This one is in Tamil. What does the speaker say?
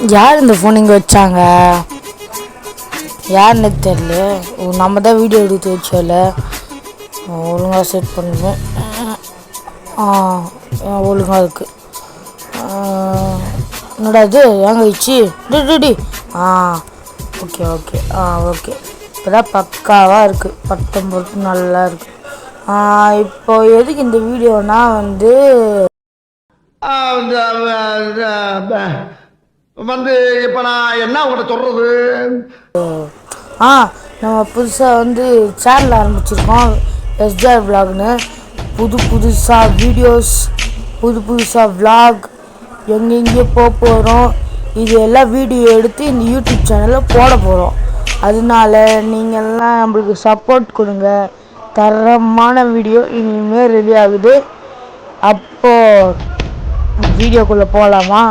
யார் இந்த ஃபோன் இங்கே வச்சாங்க? யாருன்னு தெரியல. நம்ம தான் வீடியோ எடுத்து வச்சோல. ஒழுங்காக செட் பண்ணுவேன். ஒழுங்காக இருக்குது. என்னடா இது ஏங்க வச்சு டி ஓகே ஓகே ஓகே. இப்போ தான் பக்காவாக இருக்குது. பட்டம் பொருட்டு நல்லா இருக்குது. இப்போ எதுக்கு இந்த வீடியோனா வந்து இப்போ நான் என்ன உங்கள்கிட்ட சொல்கிறது? நம்ம புதுசாக வந்து சேனல் ஆரம்பிச்சிருக்கோம், எஸ்ஜிஆர் விலாக்னு. புதுசாக வீடியோஸ், புதுசாக விலாக் எங்கெங்கேயோ போகிறோம். இது எல்லாம் வீடியோ எடுத்து இந்த யூடியூப் சேனலில் போட போகிறோம். அதனால நீங்கள்லாம் நம்மளுக்கு சப்போர்ட் கொடுங்க. தரமான வீடியோ இனிமேல் ரெடி ஆகுது. அப்போது வீடியோக்குள்ளே போகலாமா?